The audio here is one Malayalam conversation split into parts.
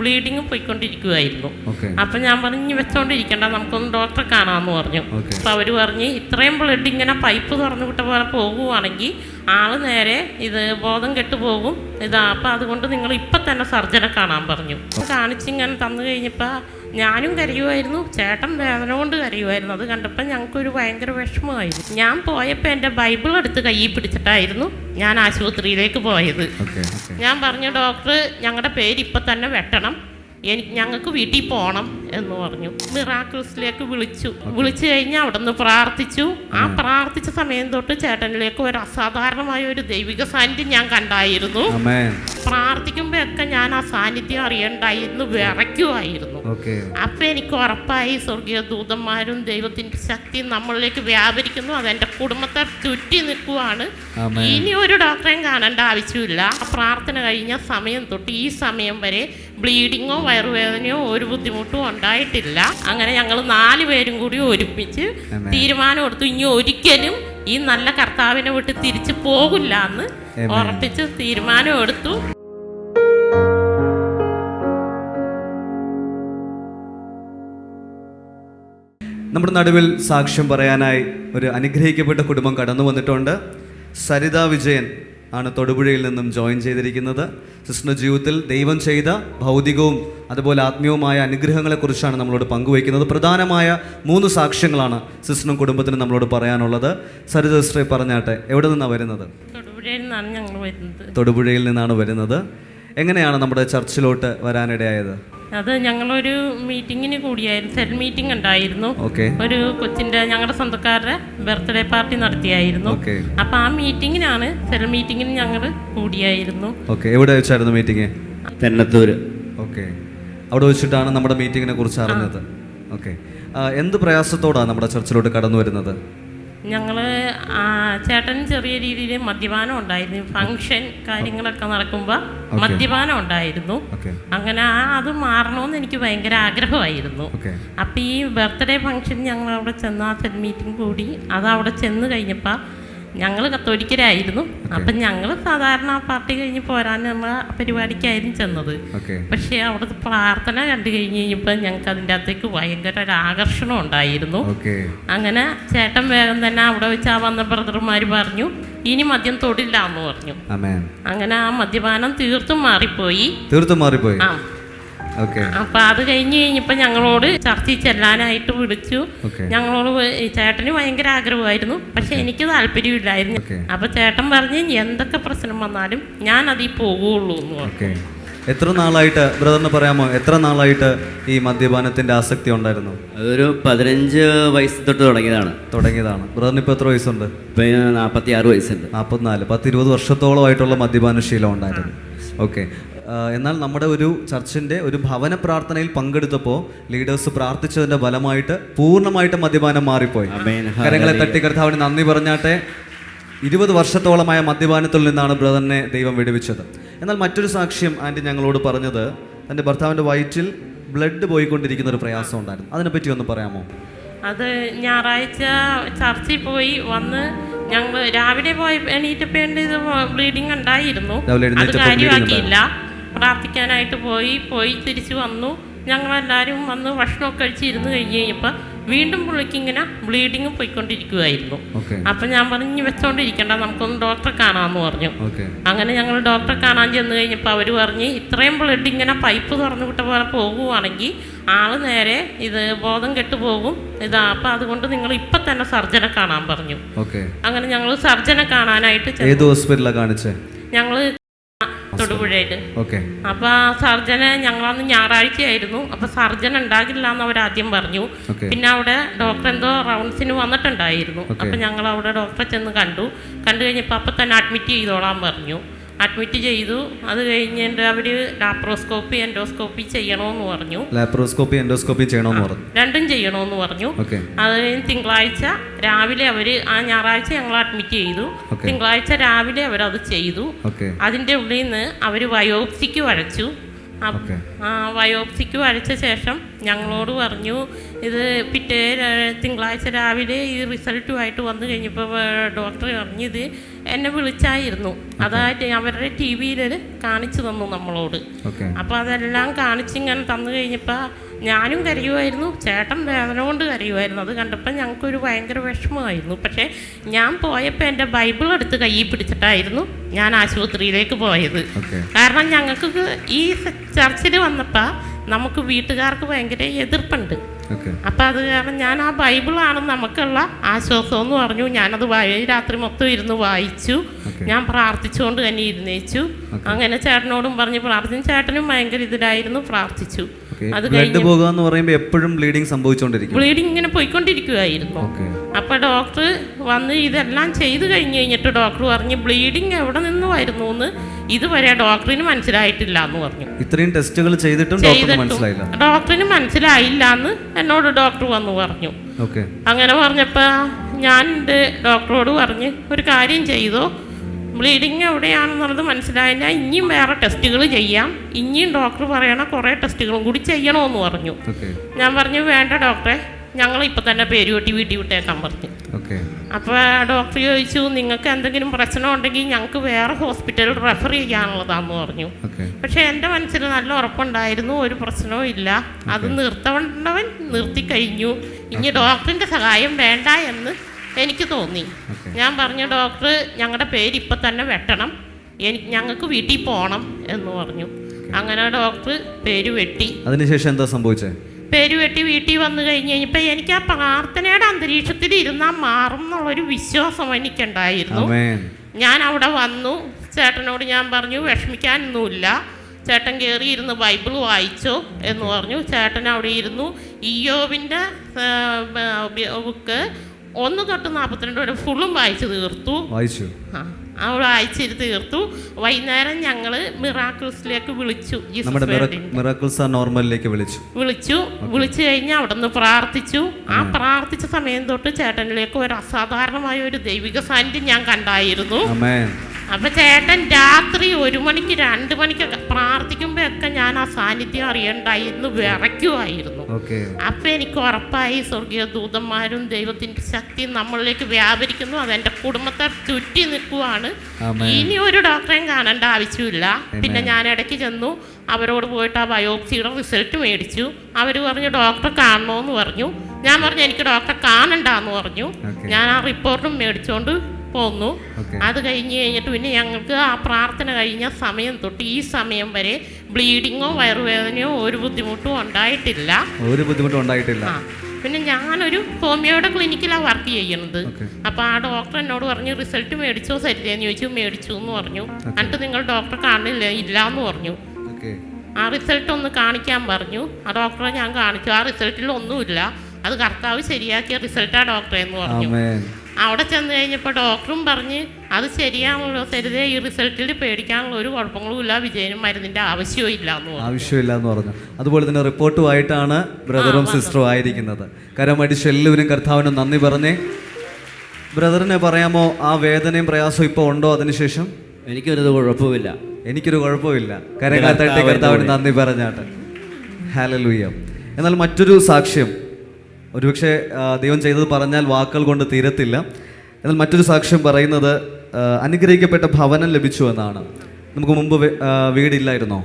ബ്ലീഡിങ് പോയിക്കൊണ്ടിരിക്കുമായിരുന്നു. അപ്പം ഞാൻ പറഞ്ഞു ഇനി വെച്ചോണ്ടിരിക്കണ്ട, നമുക്കൊന്ന് ഡോക്ടറെ കാണാമെന്ന് പറഞ്ഞു. അപ്പം അവർ പറഞ്ഞ് ഇത്രയും ബ്ലഡ് ഇങ്ങനെ പൈപ്പ് തുറന്നു വിട്ട പോലെ പോകുവാണെങ്കിൽ ആള് നേരെ ഇത് ബോധം കെട്ടു പോകും അപ്പം അതുകൊണ്ട് നിങ്ങൾ ഇപ്പം തന്നെ സർജനെ കാണാൻ പറഞ്ഞു. കാണിച്ചിങ്ങനെ തന്നു കഴിഞ്ഞപ്പോൾ ഞാനും കരയുമായിരുന്നു, ചേട്ടൻ വേദന കൊണ്ട് കരയുമായിരുന്നു. അത് കണ്ടപ്പോൾ ഞങ്ങൾക്കൊരു ഭയങ്കര വിഷമമായിരുന്നു. ഞാൻ പോയപ്പോൾ എൻ്റെ ബൈബിൾ എടുത്ത് കയ്യിൽ പിടിച്ചിട്ടായിരുന്നു ഞാൻ ആശുപത്രിയിലേക്ക് പോയത്. ഞാൻ പറഞ്ഞു ഡോക്ടർ ഞങ്ങളുടെ പേര് ഇപ്പം തന്നെ വെട്ടണം, ഞങ്ങൾക്ക് വീട്ടിൽ പോകണം എന്ന് പറഞ്ഞു. മിറാക്കിൾസിലേക്ക് വിളിച്ചു കഴിഞ്ഞാൽ അവിടെ നിന്ന് പ്രാർത്ഥിച്ചു. ആ പ്രാർത്ഥിച്ച സമയം തൊട്ട് ചേട്ടനിലേക്ക് ഒരു അസാധാരണമായ ഒരു ദൈവിക സാന്നിധ്യം ഞാൻ കണ്ടായിരുന്നു. പ്രാർത്ഥിക്കുമ്പോഴൊക്കെ ഞാൻ ആ സാന്നിധ്യം അറിയണ്ടായിരുന്നു, വിറയ്ക്കുമായിരുന്നു. അപ്പം എനിക്ക് ഉറപ്പായി സ്വർഗീയ ദൂതന്മാരും ദൈവത്തിൻ്റെ ശക്തിയും നമ്മളിലേക്ക് വ്യാപരിക്കുന്നു. അതെൻ്റെ കുടുംബത്തെ ചുറ്റി നിൽക്കുവാണ്. ഇനി ഒരു ഡോക്ടറെയും കാണേണ്ട ആവശ്യമില്ല. ആ പ്രാർത്ഥന കഴിഞ്ഞ സമയം തൊട്ട് ഈ സമയം വരെ ബ്ലീഡിങ്ങോ വയറുവേദനയോ ഒരു ബുദ്ധിമുട്ടും ഉണ്ടായിട്ടില്ല. അങ്ങനെ ഞങ്ങൾ 4 പേരും കൂടി ഒരുമിച്ച് തീരുമാനം എടുത്തു, ഇനി ഒരിക്കലും ഈ നല്ല കർത്താവിനെ വിട്ട് തിരിച്ചു പോകില്ല എന്ന് ഉറപ്പിച്ച് തീരുമാനം എടുത്തു. നമ്മുടെ നടുവിൽ സാക്ഷ്യം പറയാനായി ഒരു അനുഗ്രഹിക്കപ്പെട്ട കുടുംബം കടന്നു വന്നിട്ടുണ്ട്. സരിത വിജയൻ ആണ് തൊടുപുഴയിൽ നിന്നും ജോയിൻ ചെയ്തിരിക്കുന്നത്. സിസ്റ്ററിൻ്റെ ജീവിതത്തിൽ ദൈവം ചെയ്ത ഭൗതികവും അതുപോലെ ആത്മീയവുമായ അനുഗ്രഹങ്ങളെക്കുറിച്ചാണ് നമ്മളോട് പങ്കുവയ്ക്കുന്നത്. പ്രധാനമായ 3 സാക്ഷ്യങ്ങളാണ് സിസ്റ്ററിനും കുടുംബത്തിനും നമ്മളോട് പറയാനുള്ളത്. സരിത സിസ്റ്ററെ പറഞ്ഞാട്ടെ, എവിടെ നിന്നാണ് വരുന്നത്? തൊടുപുഴയിൽ നിന്നാണ് വരുന്നത്. എങ്ങനെയാണ് നമ്മുടെ ചർച്ചിലോട്ട് വരാനിടയായത്? അത് ഞങ്ങളൊരു മീറ്റിങ്ങിന് കൂടിയായിരുന്നു, സെൽ മീറ്റിംഗ് ഉണ്ടായിരുന്നു. ഒരു കൊച്ചിന്റെ ഞങ്ങളുടെ സ്വന്തക്കാരുടെ ബർത്ത്ഡേ പാർട്ടി നടത്തിയായിരുന്നു. അപ്പൊ ആ മീറ്റിങ്ങിനാണ്, സെൽ മീറ്റിങ്ങിന് ഞങ്ങൾ കൂടിയായിരുന്നു. എവിടെ വെച്ചായിരുന്നു മീറ്റിംഗ്? തെന്നത്തൂര്. അവിടെ വെച്ചിട്ടാണ് നമ്മുടെ മീറ്റിങ്ങിനെ കുറിച്ച് അറിഞ്ഞത്. എന്ത് പ്രയാസത്തോടാണ് നമ്മുടെ ചർച്ചിലോട്ട് കടന്നു വരുന്നത്? ഞങ്ങൾ ചേട്ടന് ചെറിയ രീതിയിൽ മദ്യപാനം ഉണ്ടായിരുന്നു. ഫംഗ്ഷൻ കാര്യങ്ങളൊക്കെ നടക്കുമ്പോൾ മദ്യപാനം ഉണ്ടായിരുന്നു. അങ്ങനെ അത് മാറണമെന്ന് എനിക്ക് ഭയങ്കര ആഗ്രഹമായിരുന്നു. അപ്പം ഈ ബർത്ത്ഡേ ഫംഗ്ഷൻ ഞങ്ങൾ അവിടെ ചെന്ന് ആ സെൽ മീറ്റിംഗ് കൂടി. അത് അവിടെ ചെന്ന് കഴിഞ്ഞപ്പോൾ ഞങ്ങൾ കത്തോലിക്കരായിരുന്നു. അപ്പം ഞങ്ങൾ സാധാരണ പാർട്ടി കഴിഞ്ഞ് പോരാൻ നമ്മൾ പരിപാടിക്കായിരുന്നു ചെന്നത്. പക്ഷേ അവിടുത്തെ പ്രാർത്ഥന കണ്ടു കഴിഞ്ഞ് കഴിഞ്ഞപ്പോൾ ഞങ്ങൾക്ക് അതിൻ്റെ അകത്തേക്ക് ഭയങ്കര ഒരു ആകർഷണം ഉണ്ടായിരുന്നു. അങ്ങനെ ചേട്ടൻ വേഗം തന്നെ അവിടെ വെച്ച് ആ വന്ന ബ്രദർമാർ പറഞ്ഞു ഇനി മദ്യം തൊടില്ല എന്ന് പറഞ്ഞു. അങ്ങനെ ആ മദ്യപാനം തീർത്തും മാറിപ്പോയി. അപ്പൊ അത് കഴിഞ്ഞപ്പോൾ ഞങ്ങളോട് ചർച്ചയിൽ ചെല്ലാനായിട്ട് വിളിച്ചു. ഞങ്ങളോട് ചേട്ടന് ഭയങ്കര ആഗ്രഹമായിരുന്നു, പക്ഷെ എനിക്ക് താല്പര്യമില്ലായിരുന്നു. അപ്പൊ ചേട്ടൻ പറഞ്ഞ് എന്തൊക്കെ പ്രശ്നം വന്നാലും ഞാൻ അതിൽ പോകുള്ളൂ എന്ന് പറഞ്ഞു. എത്ര നാളായിട്ട് ബ്രദറിന് പറയാമോ, എത്ര നാളായിട്ട് ഈ മദ്യപാനത്തിന്റെ ആസക്തി ഉണ്ടായിരുന്നു? അതൊരു 15 വയസ്സ് തൊട്ട് തുടങ്ങിയതാണ്. ബ്രദറിന് ഇപ്പോൾ എത്ര വയസ്സുണ്ട്? 46 വയസ്സുണ്ട്. 44. 10-20 വർഷത്തോളമായിട്ടുള്ള മദ്യപാന ശീലം ഉണ്ടായിരുന്നു. എന്നാൽ നമ്മുടെ ഒരു ചർച്ചിൻ്റെ ഒരു ഭവന പ്രാർത്ഥനയിൽ പങ്കെടുത്തപ്പോൾ ലീഡേഴ്സ് പ്രാർത്ഥിച്ചതിൻ്റെ ഫലമായിട്ട് പൂർണ്ണമായിട്ട് മദ്യപാനം മാറിപ്പോയി. കരങ്ങളെ തട്ടി കർത്താവിന് നന്ദി പറഞ്ഞാട്ടെ. 20 വർഷത്തോളമായ മദ്യപാനത്തിൽ നിന്നാണ് ബ്രദറിനെ ദൈവം വിടുവിച്ചത്. എന്നാൽ മറ്റൊരു സാക്ഷ്യം ആൻറ്റി ഞങ്ങളോട് പറഞ്ഞത് തൻ്റെ ഭർത്താവിൻ്റെ വയറ്റിൽ ബ്ലഡ് പോയിക്കൊണ്ടിരിക്കുന്ന ഒരു പ്രയാസം ഉണ്ടായിരുന്നു. അതിനെപ്പറ്റി ഒന്ന് പറയാമോ? അത് ഞായറാഴ്ച ചർച്ചിൽ പോയി വന്ന് ഞങ്ങൾ രാവിലെ പോയി എണീറ്റപ്പേണ്ട ഇത് ബ്ലീഡിങ് ഉണ്ടായിരുന്നു. അത് കാര്യമാക്കിയില്ല. പ്രാർത്ഥിക്കാനായിട്ട് പോയി തിരിച്ചു വന്നു. ഞങ്ങളെല്ലാവരും വന്ന് ഭക്ഷണമൊക്കെ കഴിച്ചിരുന്ന് കഴിഞ്ഞ് കഴിഞ്ഞപ്പോൾ വീണ്ടും പുള്ളിക്ക് ഇങ്ങനെ ബ്ലീഡിങ് പോയിക്കൊണ്ടിരിക്കുമായിരുന്നു. അപ്പം ഞാൻ പറഞ്ഞു വെച്ചോണ്ടിരിക്കണ്ട, നമുക്കൊന്ന് ഡോക്ടറെ കാണാമെന്ന് പറഞ്ഞു. അങ്ങനെ ഞങ്ങൾ ഡോക്ടറെ കാണാൻ ചെന്ന് കഴിഞ്ഞപ്പോൾ അവർ പറഞ്ഞ് ഇത്രയും ബ്ലഡ് ഇങ്ങനെ പൈപ്പ് തുറന്നു വിട്ട പോലെ പോകുവാണെങ്കിൽ ആള് നേരെ ഇത് ബോധം കെട്ടു പോകും അപ്പം അതുകൊണ്ട് നിങ്ങൾ ഇപ്പം തന്നെ സർജനെ കാണാൻ പറഞ്ഞു. അങ്ങനെ ഞങ്ങൾ സർജനെ കാണാനായിട്ട് ഞങ്ങൾ തൊടുപുഴയില്. അപ്പൊ സർജന് ഞങ്ങളന്ന് ഞായറാഴ്ചയായിരുന്നു. അപ്പൊ സർജൻ ഉണ്ടാകില്ല എന്ന് അവരാദ്യം പറഞ്ഞു. പിന്നെ അവിടെ ഡോക്ടർ എന്തോ റൗണ്ട്സിന് വന്നിട്ടുണ്ടായിരുന്നു. അപ്പൊ ഞങ്ങൾ അവിടെ ഡോക്ടറെ ചെന്ന് കണ്ടു കഴിഞ്ഞപ്പോൾ അപ്പൊ തന്നെ അഡ്മിറ്റ് ചെയ്തോളാൻ പറഞ്ഞു. അഡ്മിറ്റ് ചെയ്തു. അത് കഴിഞ്ഞിട്ട് അവർ ലാപ്രോസ്കോപ്പി എൻഡോസ്കോപ്പി ചെയ്യണമെന്ന് പറഞ്ഞു. രണ്ടും ചെയ്യണമെന്ന് പറഞ്ഞു. അത് കഴിഞ്ഞ് തിങ്കളാഴ്ച രാവിലെ അവർ ഞായറാഴ്ച ഞങ്ങൾ അഡ്മിറ്റ് ചെയ്തു. തിങ്കളാഴ്ച രാവിലെ അവരത് ചെയ്തു. അതിൻ്റെ ഉള്ളിൽ നിന്ന് അവർ ബയോപ്സിക്ക് വരച്ചു. ബയോപ്സിക്ക് വരച്ച ശേഷം ഞങ്ങളോട് പറഞ്ഞു ഇത് തിങ്കളാഴ്ച രാവിലെ ഈ റിസൾട്ടുമായിട്ട് വന്നു കഴിഞ്ഞപ്പോൾ ഡോക്ടർ പറഞ്ഞു ഇത് എന്നെ വിളിച്ചായിരുന്നു. അതായത് അവരുടെ ടി വിയിൽ കാണിച്ചു തന്നു നമ്മളോട്. അപ്പോൾ അതെല്ലാം കാണിച്ചിങ്ങനെ തന്നു കഴിഞ്ഞപ്പോൾ ഞാനും കരയുമായിരുന്നു, ചേട്ടൻ വേദന കൊണ്ട് കരയുമായിരുന്നു. അത് കണ്ടപ്പോൾ ഞങ്ങൾക്കൊരു ഭയങ്കര വിഷമമായിരുന്നു. പക്ഷേ ഞാൻ പോയപ്പോൾ എൻ്റെ ബൈബിൾ എടുത്ത് കയ്യിൽ പിടിച്ചിട്ടായിരുന്നു ഞാൻ ആശുപത്രിയിലേക്ക് പോയത്. കാരണം ഞങ്ങൾക്ക് ഈ ചർച്ചിൽ വന്നപ്പോൾ നമുക്ക് വീട്ടുകാർക്ക് ഭയങ്കര എതിർപ്പുണ്ട്. അപ്പം അത് കാരണം ഞാൻ ആ ബൈബിളാണ് നമുക്കുള്ള ആശ്വാസം എന്ന് പറഞ്ഞു. ഞാനത് രാത്രി മൊത്തം ഇരുന്ന് വായിച്ചു. ഞാൻ പ്രാർത്ഥിച്ചുകൊണ്ട് തന്നെ ഇരുന്നേച്ചു. അങ്ങനെ ചേട്ടനോടും പറഞ്ഞ് പ്രാർത്ഥിച്ചു. ചേട്ടനും ഭയങ്കര ഇതിലായിരുന്നു, പ്രാർത്ഥിച്ചു. അത് കഴിഞ്ഞ് എപ്പോഴും ബ്ലീഡിങ് സംഭവിച്ചുകൊണ്ടിരിക്കും, ബ്ലീഡിങ് ഇങ്ങനെ പോയിക്കൊണ്ടിരിക്കുമായിരുന്നു. അപ്പൊ ഡോക്ടർ വന്ന് ഇതെല്ലാം ചെയ്ത് കഴിഞ്ഞിട്ട് ഡോക്ടർ പറഞ്ഞു ബ്ലീഡിങ് എവിടെ നിന്ന് വരുന്നു എന്ന് ഇതുവരെ ഡോക്ടറിന് മനസ്സിലായിട്ടില്ല എന്ന് പറഞ്ഞു. ഇത്രയും ടെസ്റ്റുകൾ ചെയ്തിട്ടും ഡോക്ടറിന് മനസ്സിലായില്ല എന്ന് എന്നോട് ഡോക്ടർ വന്നു പറഞ്ഞു. അങ്ങനെ പറഞ്ഞപ്പോൾ ഞാൻ എൻ്റെ ഡോക്ടറോട് പറഞ്ഞ് ഒരു കാര്യം ചെയ്തോ, ബ്ലീഡിങ് എവിടെയാണെന്നുള്ളത് മനസ്സിലായില്ല, ഇനിയും വേറെ ടെസ്റ്റുകൾ ചെയ്യാം, ഇനിയും ഡോക്ടർ പറയണ കുറേ ടെസ്റ്റുകളും കൂടി ചെയ്യണമെന്ന് പറഞ്ഞു. ഞാൻ പറഞ്ഞു വേണ്ട ഡോക്ടറെ, ഞങ്ങൾ ഇപ്പം തന്നെ പേരുവെട്ടി വീട്ടിൽ വിട്ടേക്കാൻ പറഞ്ഞു. അപ്പോൾ ഡോക്ടർ ചോദിച്ചു നിങ്ങൾക്ക് എന്തെങ്കിലും പ്രശ്നം ഉണ്ടെങ്കിൽ ഞങ്ങൾക്ക് വേറെ ഹോസ്പിറ്റലിൽ റെഫർ ചെയ്യാനുള്ളതാണെന്ന് പറഞ്ഞു. പക്ഷേ എൻ്റെ മനസ്സിൽ നല്ല ഉറപ്പുണ്ടായിരുന്നു ഒരു പ്രശ്നവും ഇല്ല, അത് നിർത്തേണ്ടവൻ നിർത്തിക്കഴിഞ്ഞു, ഇനി ഡോക്ടറിൻ്റെ സഹായം വേണ്ട എന്ന് എനിക്ക് തോന്നി. ഞാൻ പറഞ്ഞു ഡോക്ടർ ഞങ്ങളുടെ പേര് ഇപ്പം തന്നെ വെട്ടണം, ഞങ്ങൾക്ക് വീട്ടിൽ പോകണം എന്ന് പറഞ്ഞു. അങ്ങനെ ഡോക്ടർ പേര് വെട്ടി. അതിനുശേഷം എന്താ സംഭവിച്ചത്? പേര് വെട്ടി വീട്ടിൽ വന്നു കഴിഞ്ഞ് കഴിഞ്ഞപ്പോൾ എനിക്ക് ആ പ്രാർത്ഥനയുടെ അന്തരീക്ഷത്തിൽ ഇരുന്നാൽ മാറും എന്നുള്ളൊരു വിശ്വാസം എനിക്കുണ്ടായിരുന്നു. ഞാൻ അവിടെ വന്നു, ചേട്ടനോട് ഞാൻ പറഞ്ഞു വിഷമിക്കാനൊന്നുമില്ല, ചേട്ടൻ കയറി ഇരുന്ന് ബൈബിൾ വായിച്ചോ എന്ന് പറഞ്ഞു. ചേട്ടൻ അവിടെ ഇരുന്നു ഇയ്യോബിൻ്റെ ബുക്ക് 1 തൊട്ട് 42 വരെ ഫുള്ളും വായിച്ചു തീർത്തു. അവിടെ വായിച്ചിട്ട് തീർത്തു. വൈകുന്നേരം ഞങ്ങൾ മിറാക്കിൾസിലേക്ക് വിളിച്ചു. വിളിച്ചു കഴിഞ്ഞ് അവിടെ നിന്ന് പ്രാർത്ഥിച്ചു. ആ പ്രാർത്ഥിച്ച സമയം തൊട്ട് ചേട്ടനിലേക്ക് ഒരു അസാധാരണമായ ഒരു ദൈവിക സാന്നിധ്യം ഞാൻ കണ്ടായിരുന്നു. അപ്പൊ ചേട്ടൻ രാത്രി 1 മണിക്ക് 2 മണിക്കൊക്കെ പ്രാർത്ഥിക്കുമ്പോഴൊക്കെ ഞാൻ ആ സാന്നിധ്യം അറിയണ്ടായിരുന്നു, വിറയ്ക്കുമായിരുന്നു. അപ്പൊ എനിക്ക് ഉറപ്പായി സ്വർഗീയ ദൂതന്മാരും ദൈവത്തിന്റെ ശക്തി നമ്മളിലേക്ക് വ്യാപരിക്കുന്നു, അതെന്റെ കുടുംബത്തെ ചുറ്റി നിൽക്കുവാണ്. ഇനി ഒരു ഡോക്ടറെയും കാണേണ്ട ആവശ്യമില്ല. പിന്നെ ഞാൻ ഇടയ്ക്ക് ചെന്നു, അവരോട് പോയിട്ട് ആ ബയോപ്സിയുടെ റിസൾട്ട് മേടിച്ചു. അവർ പറഞ്ഞു ഡോക്ടറെ കാണണമെന്ന് പറഞ്ഞു. ഞാൻ പറഞ്ഞു എനിക്ക് ഡോക്ടറെ കാണണ്ടെന്ന് പറഞ്ഞു. ഞാൻ ആ റിപ്പോർട്ടും മേടിച്ചുകൊണ്ട് പോന്നു. അത് കഴിഞ്ഞിട്ട് പിന്നെ ഞങ്ങൾക്ക് ആ പ്രാർത്ഥന കഴിഞ്ഞ സമയം തൊട്ട് ഈ സമയം വരെ ബ്ലീഡിങ്ങോ വയറുവേദനയോ ഒരു ബുദ്ധിമുട്ടും ഉണ്ടായിട്ടില്ല. പിന്നെ ഞാനൊരു ഹോമിയോയുടെ ക്ലിനിക്കിലാണ് വർക്ക് ചെയ്യുന്നത്. അപ്പോൾ ആ ഡോക്ടർ എന്നോട് പറഞ്ഞു റിസൾട്ട് മേടിച്ചോ ശരിയെന്ന് ചോദിച്ചു. മേടിച്ചു എന്ന് പറഞ്ഞു. എന്നിട്ട് നിങ്ങൾ ഡോക്ടറെ കാണില്ല ഇല്ല എന്ന് പറഞ്ഞു. ആ റിസൾട്ട് ഒന്ന് കാണിക്കാൻ പറഞ്ഞു. ആ ഡോക്ടറെ ഞാൻ കാണിച്ചു. ആ റിസൾട്ടിൽ ഒന്നുമില്ല, അത് കർത്താവ് ശരിയാക്കിയ റിസൾട്ടാണ് ഡോക്ടറെ എന്ന് പറഞ്ഞു. അവിടെ ചെന്ന് കഴിഞ്ഞപ്പോൾ ഡോക്ടറും പറഞ്ഞ് അത് ശരിയാണല്ലോ സരിതേ, ഈ റിസൾട്ടിൽ പേടിക്കാനുള്ള ഒരു കുഴപ്പങ്ങളും ഇല്ല, വിജയനും മരുന്നിൻ്റെ ആവശ്യമില്ല എന്ന് പറഞ്ഞു. അതുപോലെ തന്നെ റിപ്പോർട്ടുമായിട്ടാണ് ബ്രദറും സിസ്റ്ററും ആയിരിക്കുന്നത്. കരമടിച്ച് എല്ലാവരും കർത്താവിന് നന്ദി പറഞ്ഞേ. ബ്രദറിനെ പറയാമോ, ആ വേദനയും പ്രയാസവും ഇപ്പോൾ ഉണ്ടോ? അതിനുശേഷം എനിക്കൊരു കുഴപ്പമില്ല. കരകാത്തട്ടെ, കർത്താവിന് നന്ദി പറഞ്ഞാട്ടെ. ഹല്ലേലൂയ. എന്നാൽ മറ്റൊരു സാക്ഷ്യം, ഒരുപക്ഷെ ദൈവം ചെയ്തത് പറഞ്ഞാൽ വാക്കുകൾ കൊണ്ട് തീരത്തില്ല. എന്നാൽ മറ്റൊരു സാക്ഷ്യം പറയുന്നത് അനുഗ്രഹിക്കപ്പെട്ട ഭവനം ലഭിച്ചു എന്നാണ്. നമുക്ക് മുമ്പ് വീടില്ലായിരുന്നോ?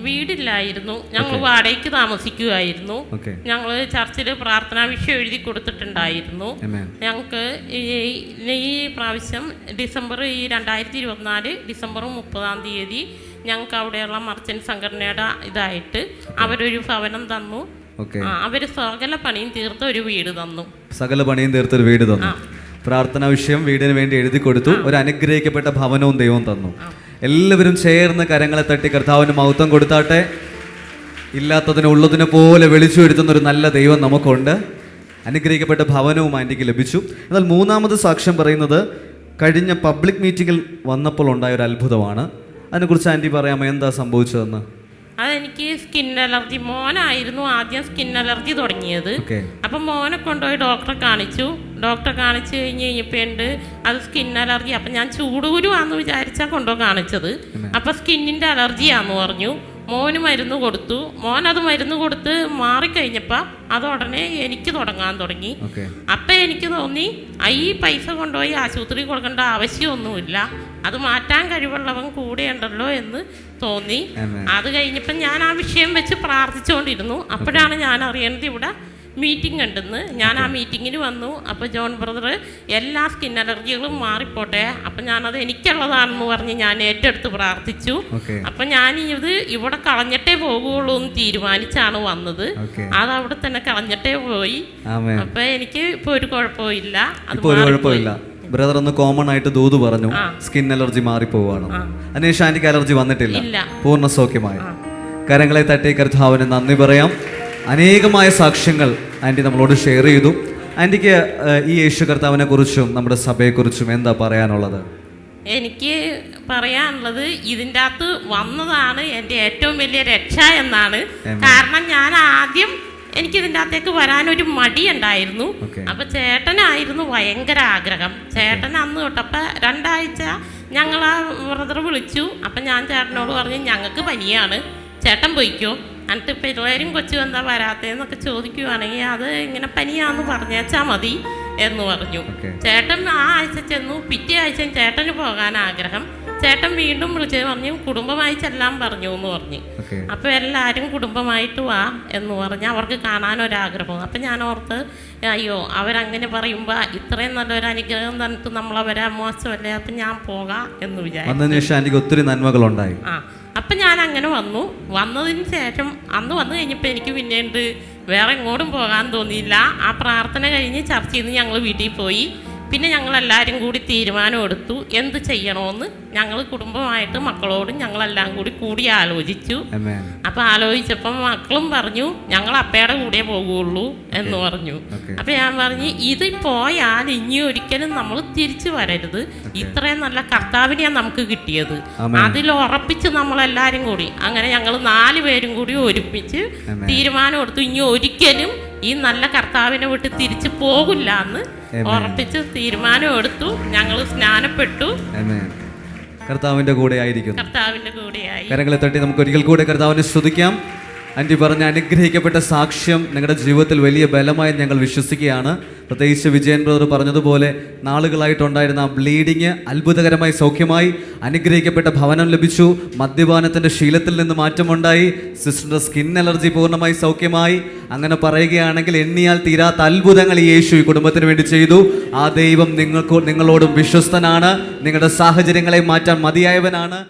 വീടില്ലായിരുന്നു, ഞങ്ങൾ വാടകയ്ക്ക് താമസിക്കുമായിരുന്നു. ഞങ്ങൾ ചർച്ചിൽ പ്രാർത്ഥനാ വിഷയം എഴുതി കൊടുത്തിട്ടുണ്ടായിരുന്നു. ഞങ്ങൾക്ക് ഈ പ്രാവശ്യം ഡിസംബർ 2024 ഡിസംബർ 30 ഞങ്ങൾക്ക് അവിടെയുള്ള മർച്ചന്റ് സംഘടനയുടെ ഇതായിട്ട് അവരൊരു ഭവനം തന്നു. അവര് സകല പണിയും തീർത്ത ഒരു വീട് തന്നു. പ്രാർത്ഥനാ വിഷയം വീടിന് വേണ്ടി എഴുതി കൊടുത്തു. ഒരു അനുഗ്രഹിക്കപ്പെട്ട ഭവനവും ദൈവം തന്നു. എല്ലാവരും ചേർന്ന് കരങ്ങളെ തട്ടി കർത്താവിന് മഹത്വം കൊടുത്താട്ടെ. ഇല്ലാത്തതിനെ ഉള്ളതിനെ പോലെ വിളിച്ചു വരുത്തുന്ന ഒരു നല്ല ദൈവം നമുക്കുണ്ട്. അനുഗ്രഹിക്കപ്പെട്ട ഭവനവും ആൻറ്റിക്ക് ലഭിച്ചു. എന്നാൽ മൂന്നാമത് സാക്ഷ്യം പറയുന്നത് കഴിഞ്ഞ പബ്ലിക് മീറ്റിങ്ങിൽ വന്നപ്പോൾ ഉണ്ടായ ഒരു അത്ഭുതമാണ്. അതിനെക്കുറിച്ച് ആൻറ്റി പറയാമോ, എന്താ സംഭവിച്ചതെന്ന്? അതെനിക്ക് സ്കിൻ അലർജി, മോനായിരുന്നു ആദ്യം സ്കിൻ അലർജി തുടങ്ങിയത്. അപ്പം മോനെ കൊണ്ടുപോയി ഡോക്ടറെ കാണിച്ചു. ഡോക്ടറെ കാണിച്ചു കഴിഞ്ഞപ്പോൾ അത് സ്കിൻ അലർജി. അപ്പം ഞാൻ ചൂടുകുരുവാന്ന് വിചാരിച്ചാൽ കൊണ്ടുപോയി കാണിച്ചത്. അപ്പം സ്കിന്നിൻ്റെ അലർജിയാന്ന് പറഞ്ഞു. മോന് മരുന്ന് കൊടുത്തു. മോനത് മരുന്ന് കൊടുത്ത് മാറിക്കഴിഞ്ഞപ്പോൾ അത് ഉടനെ എനിക്ക് തുടങ്ങാൻ തുടങ്ങി. അപ്പം എനിക്ക് തോന്നി ഈ പൈസ കൊണ്ടുപോയി ആശുപത്രി കൊടുക്കേണ്ട ആവശ്യമൊന്നുമില്ല, അത് മാറ്റാൻ കഴിവുള്ളവൻ കൂടെയുണ്ടല്ലോ എന്ന് തോന്നി. അത് കഴിഞ്ഞപ്പം ഞാൻ ആ വിഷയം വെച്ച് പ്രാർത്ഥിച്ചുകൊണ്ടിരുന്നു. അപ്പോഴാണ് ഞാൻ അറിയുന്നത് ഇവിടെ മീറ്റിംഗ് ഉണ്ടെന്ന്. ഞാൻ ആ മീറ്റിങ്ങിന് വന്നു. അപ്പോൾ ജോൺ ബ്രദർ എല്ലാ സ്കിൻ അലർജികളും മാറിപ്പോട്ടെ, അപ്പം ഞാനത് എനിക്കുള്ളതാണെന്ന് പറഞ്ഞ് ഞാൻ ഏറ്റെടുത്ത് പ്രാർത്ഥിച്ചു. അപ്പം ഞാൻ ഇത് ഇവിടെ കളഞ്ഞിട്ടേ പോകുള്ളൂ എന്ന് തീരുമാനിച്ചാണ് വന്നത്. അത് അവിടെ തന്നെ കളഞ്ഞിട്ടേ പോയി. അപ്പം എനിക്ക് ഇപ്പോൾ ഒരു കുഴപ്പമില്ല. ബ്രദർ ഒന്ന് കോമൺ ആയിട്ട് ദൂത് പറഞ്ഞു, സ്കിൻ അലർജി മാറിപ്പോവാണ്. അതിനുശേഷം ആന്റിക്ക് അലർജി വന്നിട്ടില്ല, പൂർണ്ണ സൗഖ്യമായി. കരങ്ങളെ തട്ടി കർത്താവിന് നന്ദി പറയാം. അനേകമായ സാക്ഷ്യങ്ങൾ ആൻറ്റി നമ്മളോട് ഷെയർ ചെയ്തു. ആൻറ്റിക്ക് ഈ യേശു കർത്താവിനെ കുറിച്ചും നമ്മുടെ സഭയെക്കുറിച്ചും എന്താ പറയാനുള്ളത്? എനിക്ക് പറയാനുള്ളത്, ഇതിൻ്റെ അകത്ത് വന്നതാണ് എൻ്റെ ഏറ്റവും വലിയ രക്ഷ എന്നാണ്. കാരണം ഞാൻ ആദ്യം എനിക്കിതിൻ്റെ അകത്തേക്ക് വരാനൊരു മടിയുണ്ടായിരുന്നു. അപ്പം ചേട്ടനായിരുന്നു ഭയങ്കര ആഗ്രഹം. ചേട്ടൻ അന്ന് തൊട്ടപ്പോൾ 2 ആഴ്ച ഞങ്ങൾ ആ ബ്രദർ വിളിച്ചു. അപ്പം ഞാൻ ചേട്ടനോട് പറഞ്ഞു, ഞങ്ങൾക്ക് പനിയാണ്, ചേട്ടൻ പോയിക്കോ, എന്നിട്ട് പിള്ളേരും കൊച്ചും എന്താ വരാത്തതെന്നൊക്കെ ചോദിക്കുവാണെങ്കിൽ അത് ഇങ്ങനെ പനിയാന്ന് പറഞ്ഞേച്ചാൽ മതി എന്ന് പറഞ്ഞു. ചേട്ടൻ ആ ആഴ്ച ചെന്നു. പിറ്റേ ആഴ്ച ചേട്ടന് പോകാൻ ആഗ്രഹം. ചേട്ടൻ വീണ്ടും വിളിച്ച് പറഞ്ഞു, കുടുംബമായി ചെല്ലാൻ പറഞ്ഞു എന്ന് പറഞ്ഞു. അപ്പോൾ എല്ലാവരും കുടുംബമായിട്ട് വാ എന്ന് പറഞ്ഞ് അവർക്ക് കാണാനൊരാഗ്രഹം. അപ്പം ഞാൻ ഓർത്ത്, അയ്യോ അവരങ്ങനെ പറയുമ്പോൾ ഇത്രയും നല്ലൊരു അനുഗ്രഹം തന്നിട്ട് നമ്മളവരെ മോശമല്ലേ, അപ്പം ഞാൻ പോകാം എന്ന് വിചാരിച്ചു. ഒത്തിരി നന്മകളുണ്ടായി. അപ്പം ഞാൻ അങ്ങനെ വന്നതിന് ശേഷം അന്ന് വന്നു കഴിഞ്ഞപ്പോൾ എനിക്ക് പിന്നീട് വേറെ എങ്ങോട്ടും പോകാൻ തോന്നിയില്ല. ആ പ്രാർത്ഥന കഴിഞ്ഞ് ചർച്ചയിൽ നിന്ന് ഞങ്ങൾ വീട്ടിൽ പോയി. പിന്നെ ഞങ്ങളെല്ലാവരും കൂടി തീരുമാനം എടുത്തു എന്ത് ചെയ്യണമെന്ന്. ഞങ്ങൾ കുടുംബമായിട്ട് മക്കളോടും ഞങ്ങളെല്ലാം കൂടി ആലോചിച്ചു. അപ്പം ആലോചിച്ചപ്പം മക്കളും പറഞ്ഞു, ഞങ്ങൾ അപ്പയുടെ കൂടെ പോകുള്ളൂ എന്ന് പറഞ്ഞു. അപ്പം ഞാൻ പറഞ്ഞു, ഇത് പോയാൽ ഇനി ഒരിക്കലും നമ്മൾ തിരിച്ചു വരരുത്. ഇത്രയും നല്ല കർത്താവിനെയാണ് നമുക്ക് കിട്ടിയത്. അതിൽ ഉറപ്പിച്ച് നമ്മളെല്ലാവരും കൂടി അങ്ങനെ ഞങ്ങൾ 4 പേരും കൂടി ഒരുമിച്ച് തീരുമാനം എടുത്തു, ഇനി ഒരിക്കലും ഈ നല്ല കർത്താവിനെ വിട്ട് തിരിച്ചു പോകില്ല എന്ന് ഉറപ്പിച്ച് തീരുമാനം എടുത്തു. ഞങ്ങൾ സ്നാനപ്പെട്ടു. കർത്താവിന്റെ കൂടെ ആയിരിക്കും. കർത്താവിന്റെ കൂടെയായി. കരങ്ങളെ തട്ടി നമുക്ക് ഒരിക്കൽ കൂടെ കർത്താവിനെ സ്തുതിക്കാം. ആൻറ്റി പറഞ്ഞ അനുഗ്രഹിക്കപ്പെട്ട സാക്ഷ്യം നിങ്ങളുടെ ജീവിതത്തിൽ വലിയ ബലമായി ഞങ്ങൾ വിശ്വസിക്കുകയാണ്. പ്രത്യേകിച്ച് വിജയൻ ബ്രദർ പറഞ്ഞതുപോലെ നാളുകളായിട്ടുണ്ടായിരുന്ന ആ ബ്ലീഡിങ് അത്ഭുതകരമായി സൗഖ്യമായി. അനുഗ്രഹിക്കപ്പെട്ട ഭവനം ലഭിച്ചു. മദ്യപാനത്തിൻ്റെ ശീലത്തിൽ നിന്ന് മാറ്റമുണ്ടായി. സിസ്റ്ററിൻ്റെ സ്കിൻ അലർജി പൂർണ്ണമായി സൗഖ്യമായി. അങ്ങനെ പറയുകയാണെങ്കിൽ എണ്ണിയാൽ തീരാത്ത അത്ഭുതങ്ങൾ ഈ യേശു ഈ കുടുംബത്തിന് വേണ്ടി ചെയ്തു. ആ ദൈവം നിങ്ങളോടും വിശ്വസ്തനാണ്. നിങ്ങളുടെ സാഹചര്യങ്ങളെ മാറ്റാൻ മതിയായവനാണ്.